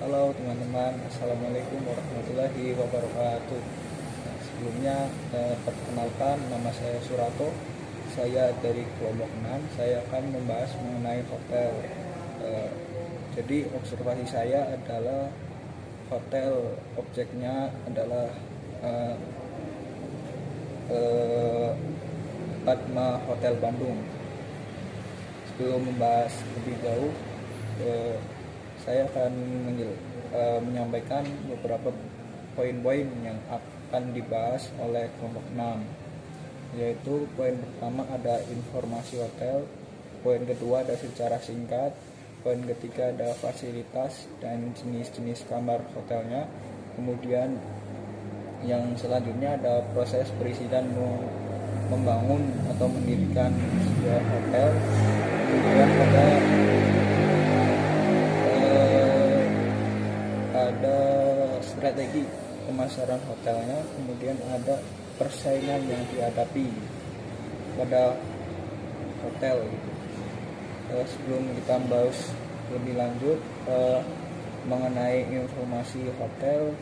Halo teman-teman, Assalamualaikum warahmatullahi wabarakatuh. Nah, sebelumnya perkenalkan, nama saya Surato. Saya dari kelompok 6. Saya akan membahas mengenai hotel. Eh, jadi observasi saya adalah hotel, objeknya adalah eh, eh, Padma Hotel Bandung. Sebelum membahas lebih jauh, eh, saya akan menyampaikan beberapa poin-poin yang akan dibahas oleh kelompok 6, yaitu poin pertama ada informasi hotel, poin kedua ada secara singkat, poin ketiga ada fasilitas dan jenis-jenis kamar hotelnya, kemudian yang selanjutnya ada proses perizinan membangun atau mendirikan sebuah hotel, kemudian ada strategi pemasaran hotelnya, kemudian ada persaingan yang dihadapi pada hotel gitu. Sebelum kita bahas lebih lanjut mengenai informasi hotel,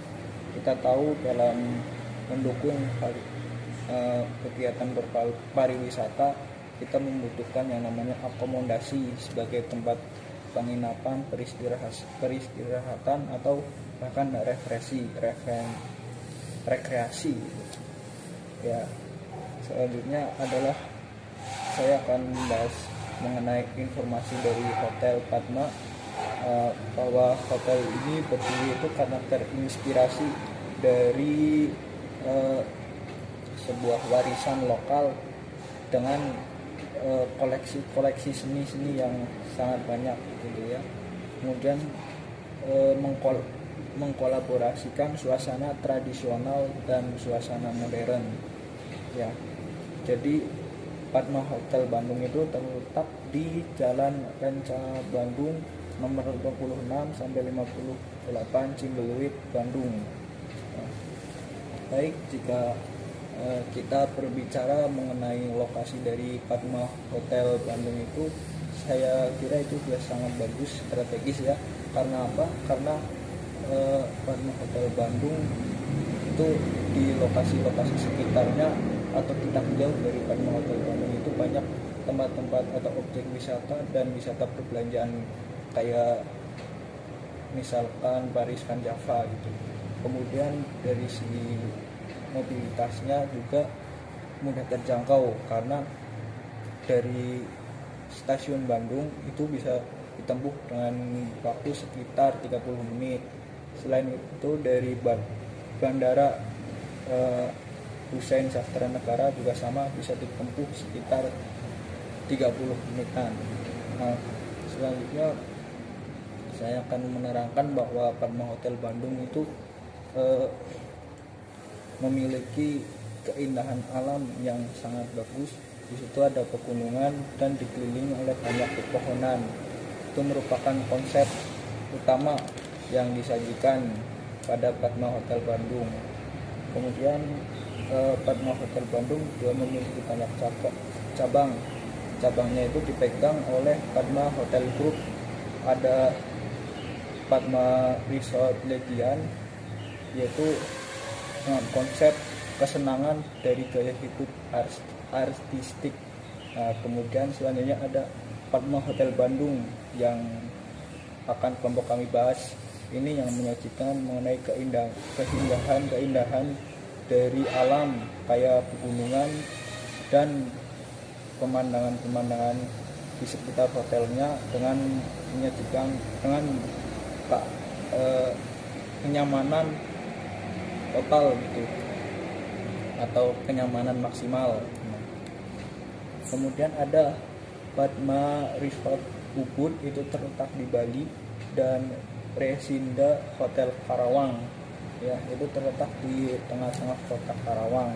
kita tahu dalam mendukung kegiatan berpariwisata kita membutuhkan yang namanya akomodasi sebagai tempat penginapan, peristirahatan atau bahkan rekreasi. Ya, selanjutnya adalah saya akan membahas mengenai informasi dari Hotel Padma, bahwa hotel ini berdiri itu karena terinspirasi dari sebuah warisan lokal dengan koleksi seni yang sangat banyak gitu ya. Kemudian mengkolaborasikan suasana tradisional dan suasana modern ya. Jadi Padma Hotel Bandung itu terletak di Jalan Rencana Bandung nomor 26 sampai 58 Cimbeluit, Bandung. Nah, baik, jika kita berbicara mengenai lokasi dari Padma Hotel Bandung itu, saya kira itu sudah sangat bagus, strategis ya. Karena apa? Karena Padma Hotel Bandung itu di lokasi-lokasi sekitarnya atau tidak jauh dari Padma Hotel Bandung itu banyak tempat-tempat atau objek wisata dan wisata perbelanjaan, kayak misalkan Paris Van Java gitu. Kemudian dari segi mobilitasnya juga mudah terjangkau karena dari stasiun Bandung itu bisa ditempuh dengan waktu sekitar 30 menit. Selain itu dari Bandara Hussein Sastra Negara juga sama, bisa ditempuh sekitar 30 menitan. Nah, selanjutnya saya akan menerangkan bahwa Padma Hotel Bandung itu memiliki keindahan alam yang sangat bagus. Di situ ada pegunungan dan dikelilingi oleh banyak pepohonan. Itu merupakan konsep utama yang disajikan pada Padma Hotel Bandung. Kemudian Padma Hotel Bandung juga memiliki banyak cabang. Cabangnya itu dipegang oleh Padma Hotel Group. Ada Padma Resort Legian, yaitu konsep kesenangan dari gaya hidup artistik. Nah, kemudian selanjutnya ada Padma Hotel Bandung yang akan kelompok kami bahas. Ini yang menyajikan mengenai keindahan dari alam kayak pegunungan dan pemandangan di sekitar hotelnya dengan menyajikan kenyamanan total gitu atau kenyamanan maksimal. Kemudian ada Padma Resort Ubud, itu terletak di Bali, dan Resinda Hotel Karawang ya, itu terletak di tengah-tengah kota Karawang.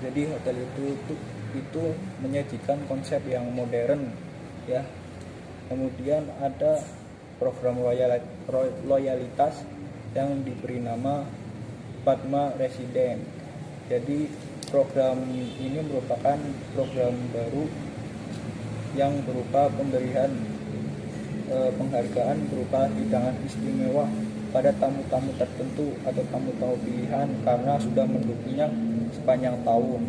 Jadi hotel itu menyajikan konsep yang modern ya. Kemudian ada program loyalitas yang diberi nama Padma Resident. Jadi program ini merupakan program baru yang berupa pemberian penghargaan berupa hidangan istimewa pada tamu-tamu tertentu atau tamu-tamu pilihan karena sudah mendukungnya sepanjang tahun.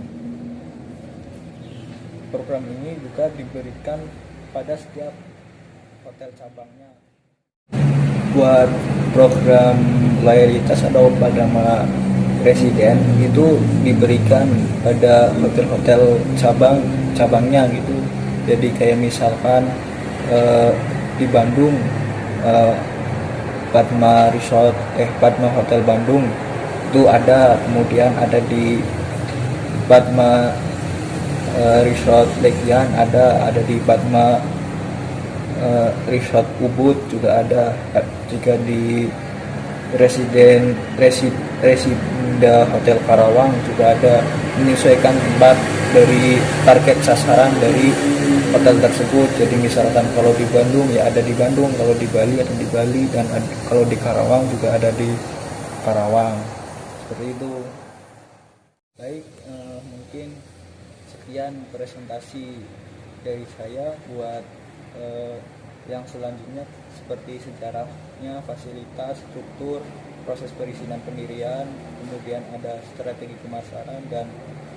Program ini juga diberikan pada setiap hotel cabangnya. Buat program loyalitas atau pada residen itu diberikan pada hotel-hotel cabangnya gitu. Jadi kayak misalkan di Bandung Padma Hotel Bandung itu ada, kemudian ada di Padma Resort Legian ada di Padma Resort Ubud juga ada, jika di Resida Hotel Karawang juga ada, menyesuaikan tempat dari target sasaran dari hotel tersebut. Jadi misalkan kalau di Bandung ya ada di Bandung, kalau di Bali ada di Bali, dan kalau di Karawang juga ada di Karawang, seperti itu. Baik, mungkin sekian presentasi dari saya. Buat yang selanjutnya seperti sejarahnya, fasilitas, struktur, proses perizinan pendirian, kemudian ada strategi pemasaran dan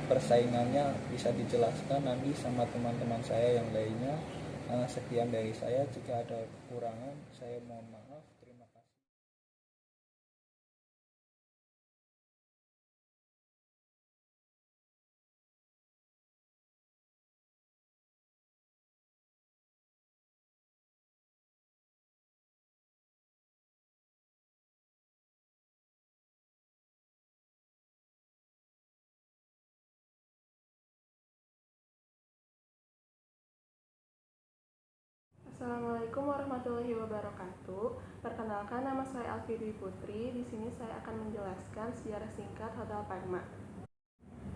persaingannya bisa dijelaskan nanti sama teman-teman saya yang lainnya. Sekian dari saya, jika ada kekurangan saya mohon maaf. Terima kasih. Assalamualaikum warahmatullahi wabarakatuh. Perkenalkan, nama saya Alfi Dwi Putri. Di sini saya akan menjelaskan sejarah singkat Hotel Padma.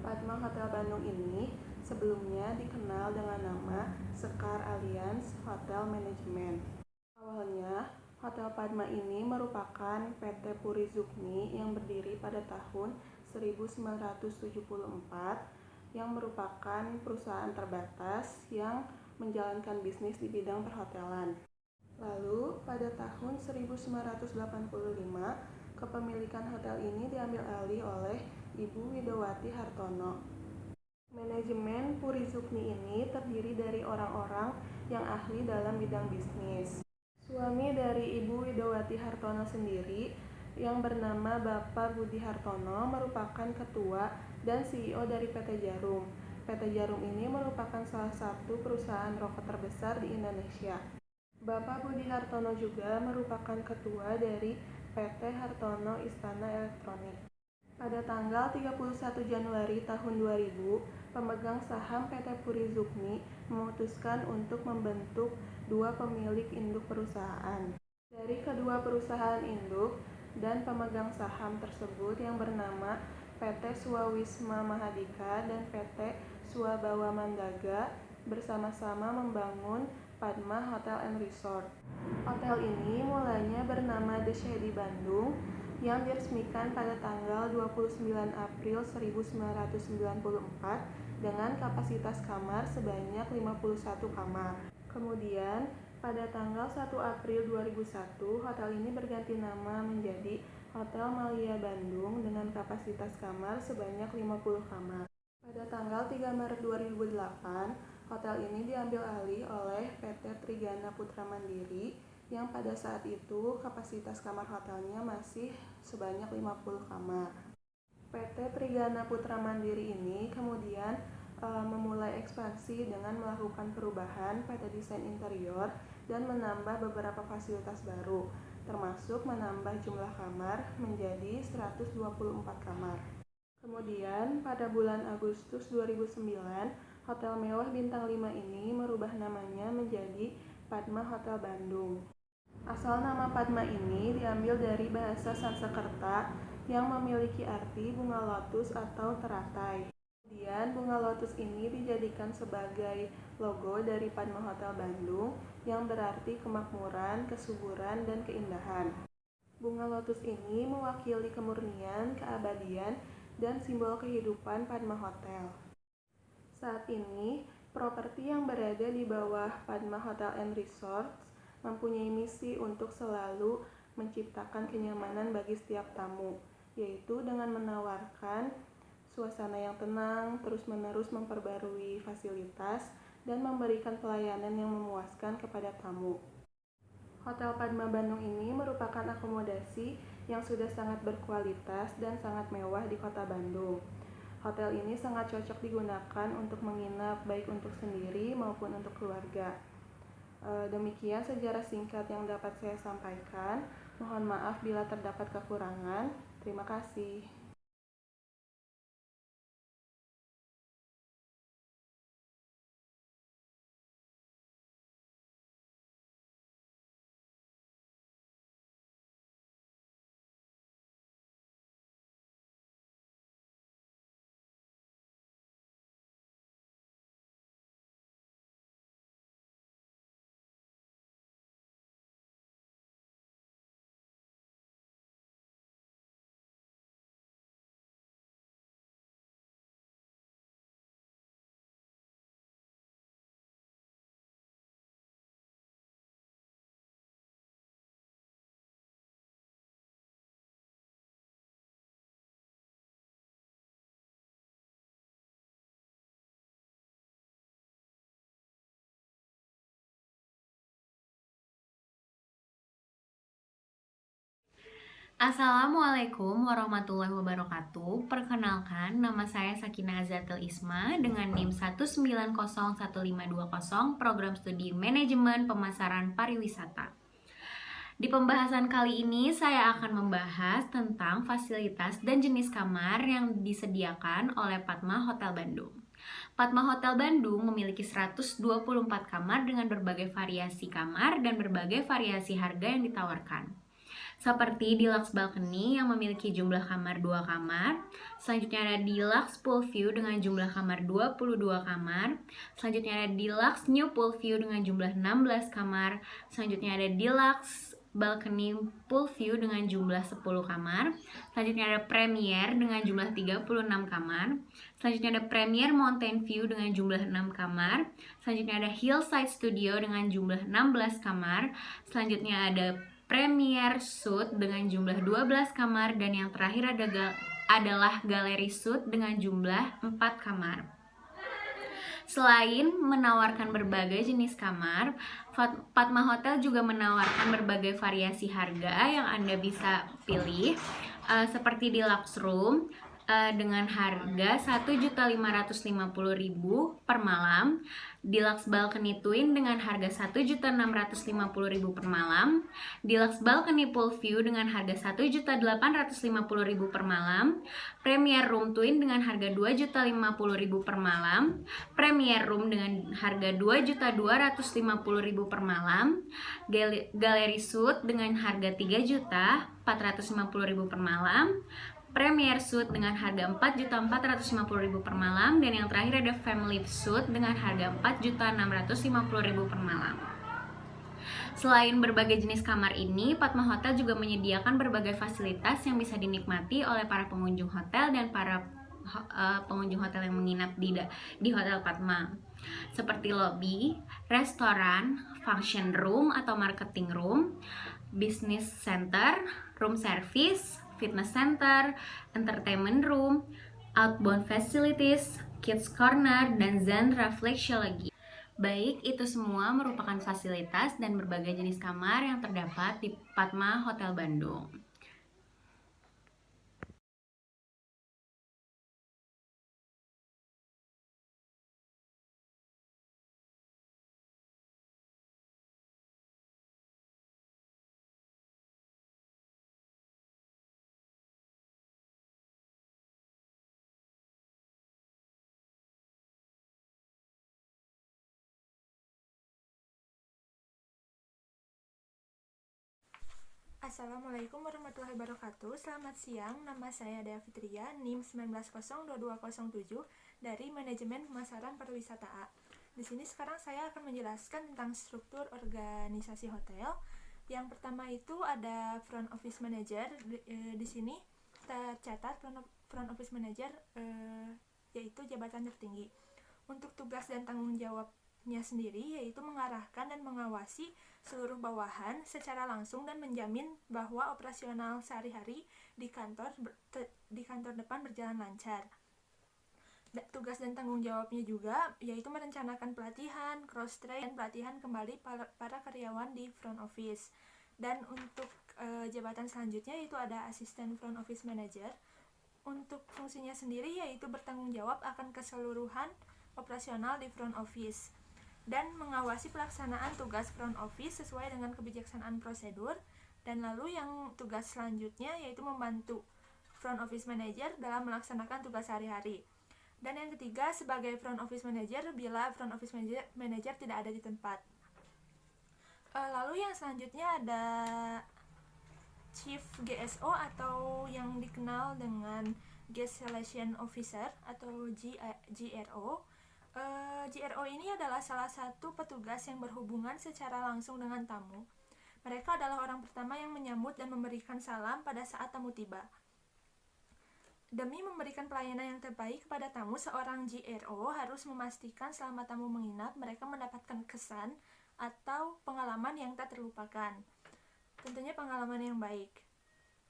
Padma Hotel Bandung ini sebelumnya dikenal dengan nama Sekar Alliance Hotel Management. Awalnya, Hotel Padma ini merupakan PT Puri Zukni yang berdiri pada tahun 1974, yang merupakan perusahaan terbatas yang menjalankan bisnis di bidang perhotelan. Lalu, pada tahun 1985, kepemilikan hotel ini diambil alih oleh Ibu Widowati Hartono. Manajemen Puri Zukni ini terdiri dari orang-orang yang ahli dalam bidang bisnis. Suami dari Ibu Widowati Hartono sendiri, yang bernama Bapak Budi Hartono, merupakan ketua dan CEO dari PT Jarum. PT Jarum ini merupakan salah satu perusahaan rokok terbesar di Indonesia. Bapak Budi Hartono juga merupakan ketua dari PT Hartono Istana Elektronik. Pada tanggal 31 Januari tahun 2000, pemegang saham PT Puri Zukni memutuskan untuk membentuk dua pemilik induk perusahaan. Dari kedua perusahaan induk dan pemegang saham tersebut yang bernama PT Swawisma Mahadika dan PT Swabawa Mandaga bersama-sama membangun Padma Hotel and Resort. Hotel ini mulanya bernama The Shady Bandung, yang diresmikan pada tanggal 29 April 1994 dengan kapasitas kamar sebanyak 51 kamar. Kemudian, pada tanggal 1 April 2001, hotel ini berganti nama menjadi Hotel Malia Bandung dengan kapasitas kamar sebanyak 50 kamar. Pada tanggal 3 Maret 2008, hotel ini diambil alih oleh PT Trigana Putra Mandiri, yang pada saat itu kapasitas kamar hotelnya masih sebanyak 50 kamar. PT Trigana Putra Mandiri ini kemudian memulai ekspansi dengan melakukan perubahan pada desain interior dan menambah beberapa fasilitas baru, termasuk menambah jumlah kamar menjadi 124 kamar. Kemudian pada bulan Agustus 2009, Hotel Mewah Bintang 5 ini merubah namanya menjadi Padma Hotel Bandung. Asal nama Padma ini diambil dari bahasa Sanskerta yang memiliki arti bunga lotus atau teratai. Kemudian bunga lotus ini dijadikan sebagai logo dari Padma Hotel Bandung yang berarti kemakmuran, kesuburan, dan keindahan. Bunga lotus ini mewakili kemurnian, keabadian, dan simbol kehidupan Padma Hotel. Saat ini, properti yang berada di bawah Padma Hotel and Resorts mempunyai misi untuk selalu menciptakan kenyamanan bagi setiap tamu, yaitu dengan menawarkan suasana yang tenang, terus-menerus memperbarui fasilitas, dan memberikan pelayanan yang memuaskan kepada tamu. Hotel Padma Bandung ini merupakan akomodasi yang sudah sangat berkualitas dan sangat mewah di kota Bandung. Hotel ini sangat cocok digunakan untuk menginap baik untuk sendiri maupun untuk keluarga. Demikian sejarah singkat yang dapat saya sampaikan. Mohon maaf bila terdapat kekurangan. Terima kasih. Assalamualaikum warahmatullahi wabarakatuh. Perkenalkan, nama saya Sakina Azatil Isma dengan NIM 1901520, Program Studi Manajemen Pemasaran Pariwisata. Di pembahasan kali ini saya akan membahas tentang fasilitas dan jenis kamar yang disediakan oleh Padma Hotel Bandung. Padma Hotel Bandung memiliki 124 kamar dengan berbagai variasi kamar dan berbagai variasi harga yang ditawarkan. Seperti Deluxe Balcony yang memiliki jumlah kamar 2 kamar. Selanjutnya ada Deluxe Pool View dengan jumlah kamar 22 kamar. Selanjutnya ada Deluxe New Pool View dengan jumlah 16 kamar. Selanjutnya ada Deluxe Balcony Pool View dengan jumlah 10 kamar. Selanjutnya ada Premier dengan jumlah 36 kamar. Selanjutnya ada Premier Mountain View dengan jumlah 6 kamar. Selanjutnya ada Hillside Studio dengan jumlah 16 kamar. Selanjutnya ada Premier Suite dengan jumlah 12 kamar, dan yang terakhir adalah Gallery Suite dengan jumlah 4 kamar. Selain menawarkan berbagai jenis kamar, Padma Hotel juga menawarkan berbagai variasi harga yang Anda bisa pilih, seperti Deluxe Room dengan harga Rp1.550.000 per malam, Deluxe Balcony Twin dengan harga Rp1.650.000 per malam, Deluxe Balcony Pool View dengan harga Rp1.850.000 per malam, Premier Room Twin dengan harga Rp2.050.000 per malam, Premier Room dengan harga Rp2.250.000 per malam, Gallery Suite dengan harga Rp3.450.000 per malam, Premier Suite dengan harga Rp4.450.000 per malam, dan yang terakhir ada Family Suite dengan harga Rp4.650.000 per malam. Selain berbagai jenis kamar ini, Padma Hotel juga menyediakan berbagai fasilitas yang bisa dinikmati oleh para pengunjung hotel dan para pengunjung hotel yang menginap di Hotel Padma, seperti lobby, restoran, function room atau marketing room, business center, room service, fitness center, entertainment room, outbound facilities, kids corner, dan zen reflexology. Baik, itu semua merupakan fasilitas dan berbagai jenis kamar yang terdapat di Padma Hotel Bandung. Assalamualaikum warahmatullahi wabarakatuh. Selamat siang, nama saya Dea Fitria, NIM 1902207 dari Manajemen Pemasaran Pariwisata A. Di sini sekarang saya akan menjelaskan tentang struktur organisasi hotel. Yang pertama itu ada front office manager. Di sini tercatat front office manager yaitu jabatan tertinggi. Untuk tugas dan tanggung jawabnya sendiri yaitu mengarahkan dan mengawasi seluruh bawahan secara langsung dan menjamin bahwa operasional sehari-hari di kantor depan berjalan lancar. Tugas dan tanggung jawabnya juga yaitu merencanakan pelatihan, cross-train, dan pelatihan kembali para karyawan di front office. Dan untuk jabatan selanjutnya yaitu ada asisten front office manager. Untuk fungsinya sendiri yaitu bertanggung jawab akan keseluruhan operasional di front office dan mengawasi pelaksanaan tugas front office sesuai dengan kebijaksanaan prosedur. Dan lalu yang tugas selanjutnya yaitu membantu front office manager dalam melaksanakan tugas sehari-hari. Dan yang ketiga sebagai front office manager bila front office manager tidak ada di tempat. Lalu yang selanjutnya ada Chief GSO atau yang dikenal dengan Guest Relation Officer atau GRO. GRO ini adalah salah satu petugas yang berhubungan secara langsung dengan tamu. Mereka adalah orang pertama yang menyambut dan memberikan salam pada saat tamu tiba. Demi memberikan pelayanan yang terbaik kepada tamu, seorang GRO harus memastikan selama tamu menginap, mereka mendapatkan kesan atau pengalaman yang tak terlupakan. Tentunya pengalaman yang baik.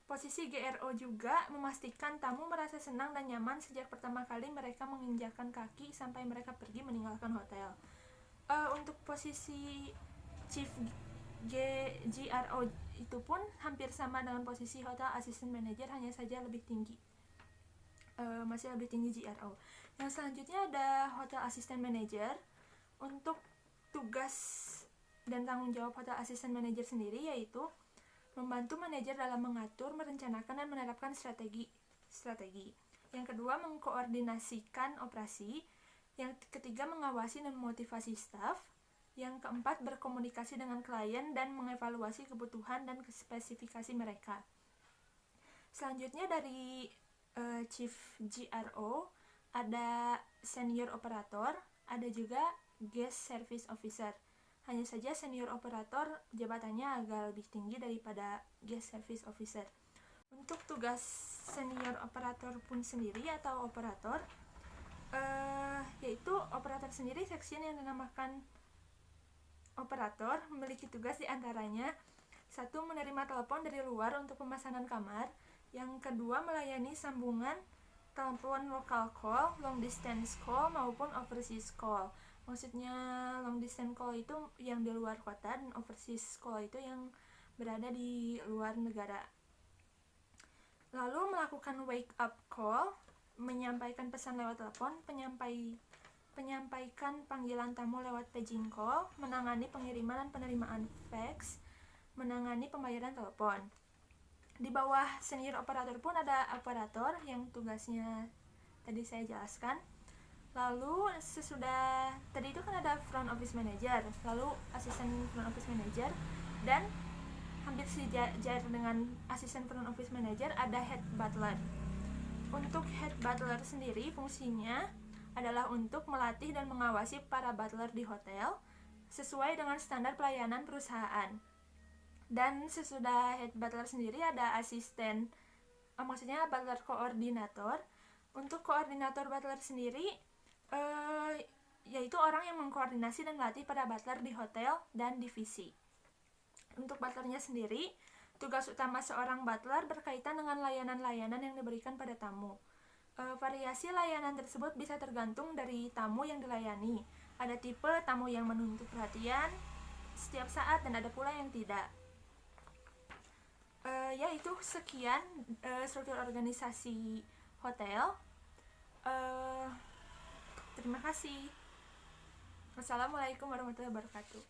Posisi GRO juga memastikan tamu merasa senang dan nyaman sejak pertama kali mereka menginjakkan kaki sampai mereka pergi meninggalkan hotel. Untuk posisi Chief GRO itu pun hampir sama dengan posisi Hotel Assistant Manager, hanya saja lebih tinggi. Masih lebih tinggi GRO. Yang selanjutnya ada Hotel Assistant Manager. Untuk tugas dan tanggung jawab Hotel Assistant Manager sendiri yaitu membantu manajer dalam mengatur, merencanakan, dan menerapkan strategi. Yang kedua, mengkoordinasikan operasi. Yang ketiga, mengawasi dan memotivasi staf. Yang keempat, berkomunikasi dengan klien dan mengevaluasi kebutuhan dan spesifikasi mereka. Selanjutnya dari Chief GRO ada Senior Operator, ada juga Guest Service Officer. Hanya saja senior operator jabatannya agak lebih tinggi daripada guest service officer. Untuk tugas senior operator pun sendiri atau operator, yaitu operator sendiri section yang dinamakan operator memiliki tugas diantaranya: satu, menerima telepon dari luar untuk pemesanan kamar. Yang kedua, melayani sambungan telepon local call, long distance call maupun overseas call. Maksudnya long distance call itu yang di luar kota dan overseas call itu yang berada di luar negara. Lalu melakukan wake up call, menyampaikan pesan lewat telepon, penyampaikan panggilan tamu lewat paging call, menangani pengiriman dan penerimaan fax, menangani pembayaran telepon. Di bawah senior operator pun ada operator yang tugasnya tadi saya jelaskan. Lalu sesudah tadi itu kan ada front office manager, lalu asisten front office manager, dan hampir sejajar dengan asisten front office manager ada head butler. Untuk head butler sendiri fungsinya adalah untuk melatih dan mengawasi para butler di hotel sesuai dengan standar pelayanan perusahaan. Dan sesudah head butler sendiri ada asisten, maksudnya butler koordinator. Untuk koordinator butler sendiri yaitu orang yang mengkoordinasi dan melatih para butler di hotel dan divisi. Untuk butlernya sendiri, tugas utama seorang butler berkaitan dengan layanan-layanan yang diberikan pada tamu. Variasi layanan tersebut bisa tergantung dari tamu yang dilayani. Ada tipe tamu yang menuntut perhatian setiap saat dan ada pula yang tidak. Yaitu sekian struktur organisasi hotel. Terima kasih. Wassalamualaikum warahmatullahi wabarakatuh.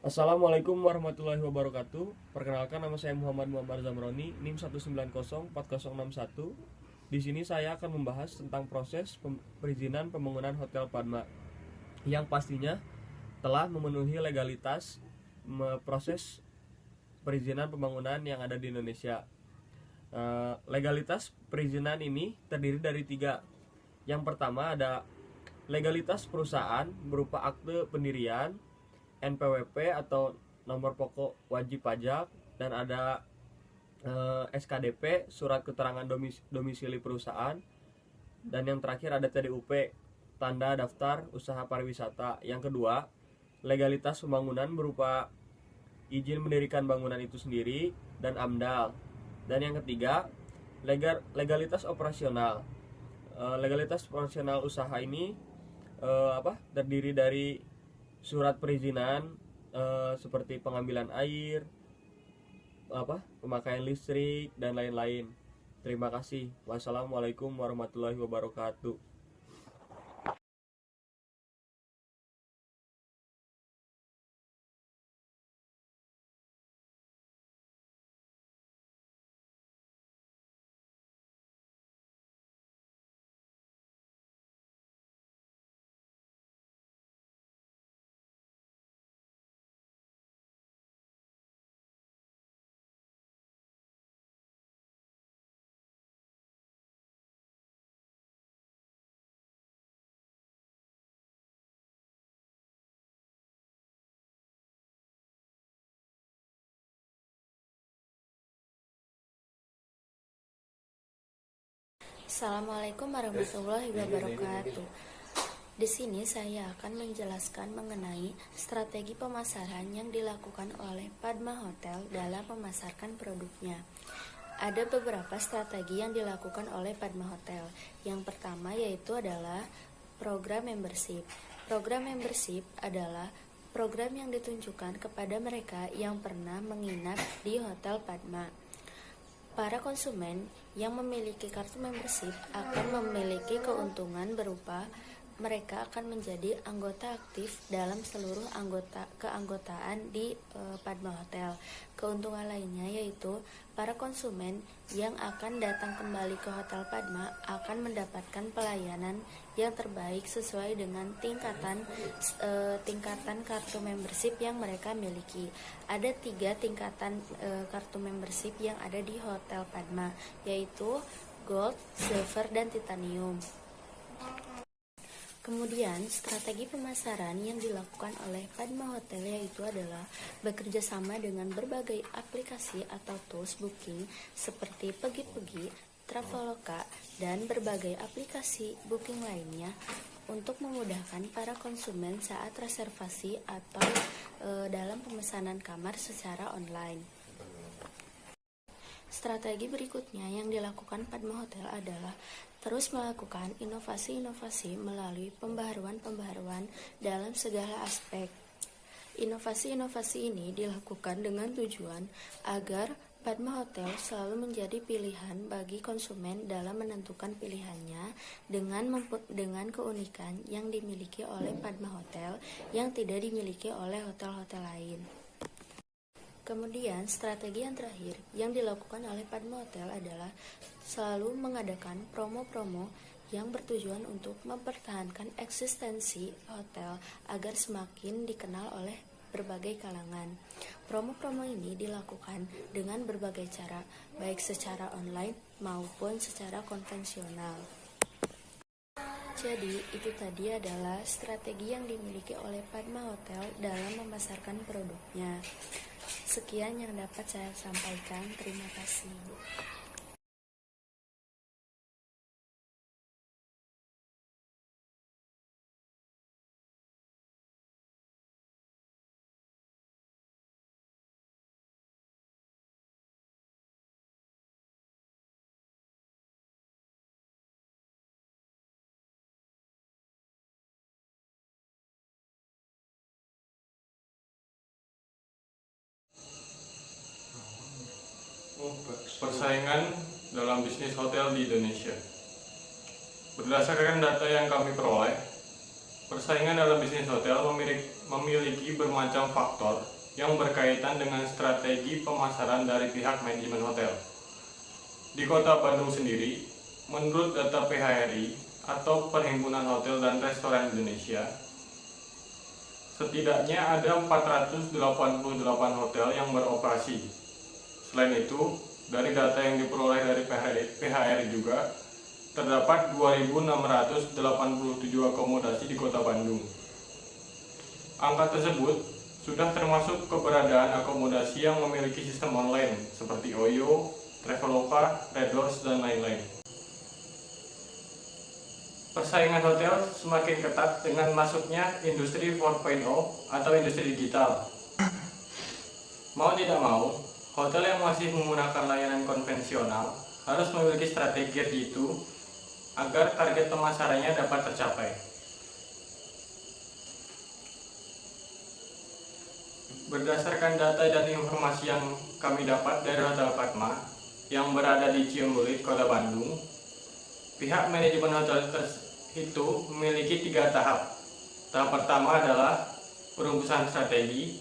Assalamualaikum warahmatullahi wabarakatuh. Perkenalkan, nama saya Muhammad Zamroni, NIM 1904061. Di sini saya akan membahas tentang proses perizinan pembangunan Hotel Padma yang pastinya telah memenuhi legalitas proses perizinan pembangunan yang ada di Indonesia. Legalitas perizinan ini terdiri dari 3. Yang pertama ada legalitas perusahaan berupa akte pendirian, NPWP atau nomor pokok wajib pajak, dan ada SKDP, surat keterangan domisili perusahaan, dan yang terakhir ada TDUP, tanda daftar usaha pariwisata. Yang kedua, legalitas pembangunan berupa izin mendirikan bangunan itu sendiri dan AMDAL. Dan yang ketiga, legalitas operasional. Legalitas operasional usaha ini terdiri dari surat perizinan seperti pengambilan air, pemakaian listrik, dan lain-lain. Terima kasih. Wassalamualaikum warahmatullahi wabarakatuh. Assalamualaikum warahmatullahi wabarakatuh. Di sini saya akan menjelaskan mengenai strategi pemasaran yang dilakukan oleh Padma Hotel dalam memasarkan produknya. Ada beberapa strategi yang dilakukan oleh Padma Hotel. Yang pertama yaitu adalah program membership. Program membership adalah program yang ditunjukkan kepada mereka yang pernah menginap di Hotel Padma. Para konsumen yang memiliki kartu membership akan memiliki keuntungan berupa mereka akan menjadi anggota aktif dalam seluruh keanggotaan di Padma Hotel. Keuntungan lainnya yaitu para konsumen yang akan datang kembali ke Hotel Padma akan mendapatkan pelayanan yang terbaik sesuai dengan tingkatan kartu membership yang mereka miliki. Ada 3 tingkatan kartu membership yang ada di Hotel Padma, yaitu Gold, Silver, dan Titanium. Kemudian, strategi pemasaran yang dilakukan oleh Padma Hotel yaitu adalah bekerja sama dengan berbagai aplikasi atau tools booking seperti Pegi-Pegi, Traveloka, dan berbagai aplikasi booking lainnya untuk memudahkan para konsumen saat reservasi atau dalam pemesanan kamar secara online. Strategi berikutnya yang dilakukan Padma Hotel adalah terus melakukan inovasi-inovasi melalui pembaharuan-pembaharuan dalam segala aspek. Inovasi-inovasi ini dilakukan dengan tujuan agar Padma Hotel selalu menjadi pilihan bagi konsumen dalam menentukan pilihannya dengan keunikan yang dimiliki oleh Padma Hotel yang tidak dimiliki oleh hotel-hotel lain. Kemudian, strategi yang terakhir yang dilakukan oleh Padma Hotel adalah selalu mengadakan promo-promo yang bertujuan untuk mempertahankan eksistensi hotel agar semakin dikenal oleh berbagai kalangan. Promo-promo ini dilakukan dengan berbagai cara, baik secara online maupun secara konvensional. Jadi, itu tadi adalah strategi yang dimiliki oleh Padma Hotel dalam memasarkan produknya. Sekian yang dapat saya sampaikan. Terima kasih. Persaingan dalam bisnis hotel di Indonesia. Berdasarkan data yang kami peroleh, persaingan dalam bisnis hotel memiliki bermacam faktor yang berkaitan dengan strategi pemasaran dari pihak manajemen hotel. Di Kota Bandung sendiri, menurut data PHRI atau Perhimpunan Hotel dan Restoran Indonesia, Setidaknya ada 488 hotel yang beroperasi. Selain itu, dari data yang diperoleh dari PHR juga, terdapat 2.687 akomodasi di Kota Bandung. Angka tersebut sudah termasuk keberadaan akomodasi yang memiliki sistem online seperti Oyo, Traveloka, Red Doors, dan lain-lain. Persaingan hotel semakin ketat dengan masuknya industri 4.0 atau industri digital. Mau tidak mau, hotel yang masih menggunakan layanan konvensional harus memiliki strategi jitu agar target pemasarannya dapat tercapai. Berdasarkan data dan informasi yang kami dapat dari Hotel Padma yang berada di Ciumbulit, Kota Bandung, pihak manajemen hotel itu memiliki 3 tahap. Tahap pertama adalah perumusan strategi,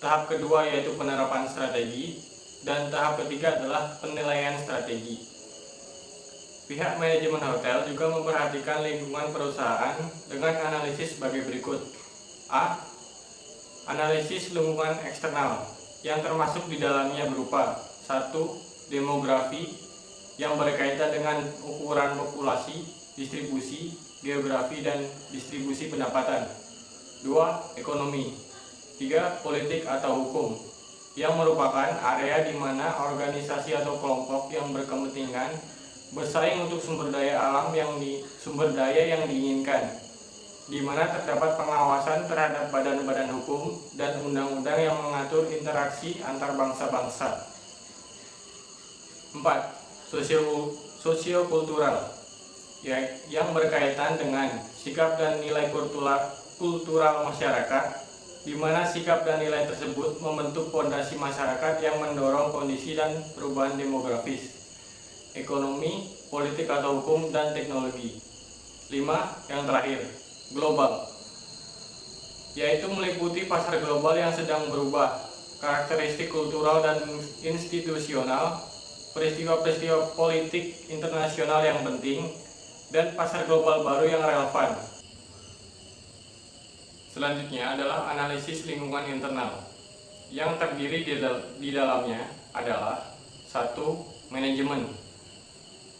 tahap kedua yaitu penerapan strategi, dan tahap ketiga adalah penilaian strategi. Pihak manajemen hotel juga memperhatikan lingkungan perusahaan dengan analisis sebagai berikut. A. Analisis lingkungan eksternal yang termasuk di dalamnya berupa 1. Demografi yang berkaitan dengan ukuran populasi, distribusi, geografi, dan distribusi pendapatan. 2. Ekonomi. 3. Politik atau hukum yang merupakan area di mana organisasi atau kelompok yang berkepentingan bersaing untuk sumber daya alam yang diinginkan, di mana terdapat pengawasan terhadap badan-badan hukum dan undang-undang yang mengatur interaksi antar bangsa-bangsa. 4. Sosiokultural yang berkaitan dengan sikap dan nilai kultural masyarakat, di mana sikap dan nilai tersebut membentuk fondasi masyarakat yang mendorong kondisi dan perubahan demografis, ekonomi, politik atau hukum, dan teknologi. 5. Yang terakhir, global, yaitu meliputi pasar global yang sedang berubah, karakteristik kultural dan institusional, peristiwa-peristiwa politik internasional yang penting, dan pasar global baru yang relevan. Selanjutnya adalah analisis lingkungan internal, yang terdiri di dalamnya adalah 1. Manajemen,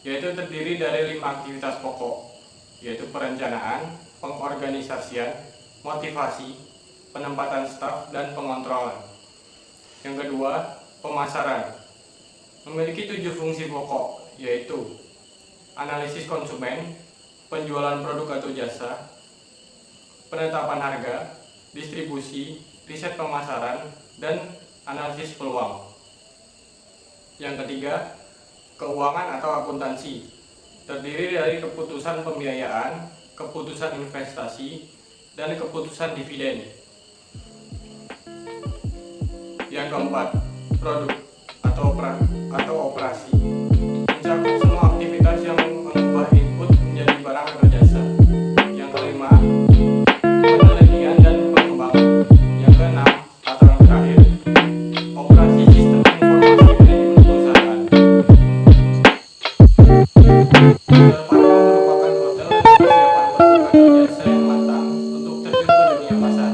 yaitu terdiri dari 5 aktivitas pokok, yaitu perencanaan, pengorganisasian, motivasi, penempatan staf, dan pengontrolan. Yang kedua, pemasaran, memiliki 7 fungsi pokok, yaitu analisis konsumen, penjualan produk atau jasa, penetapan harga, distribusi, riset pemasaran, dan analisis peluang. Yang ketiga, keuangan atau akuntansi, terdiri dari keputusan pembiayaan, keputusan investasi, dan keputusan dividen. Yang keempat, produk atau operasi, mencakup semua aktivitas yang mengubah input menjadi barang atau jasa. Yang kelima, penelitian dan pengembangan. Yang keenam, atau yang terakhir, operasi sistem informasi manajemen perusahaan. Hotel Padma merupakan hotel dengan kesiapan produk atau jasa yang matang untuk terjun ke dunia pasar.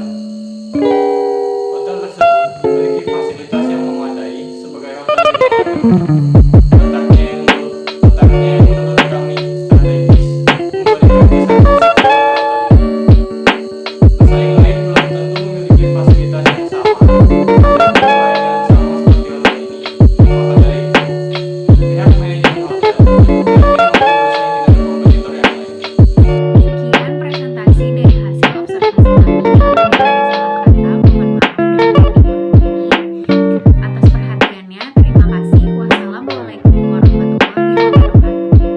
Hotel tersebut memiliki fasilitas yang memadai sebagai hotel letaknya yang menurut kami strategis, memberikan pesaing lain belum tentu memiliki fasilitas yang sama dan pelayanan yang sama seperti hotel ini. Maka dari itu, pihak manajemen hotel tidak bersaing dengan kompetitor yang lain. Sekian presentasi dari hasil observasi kami. Mohon maaf dan atas perhatiannya. Terima kasih. Wassalamualaikum warahmatullahi wabarakatuh.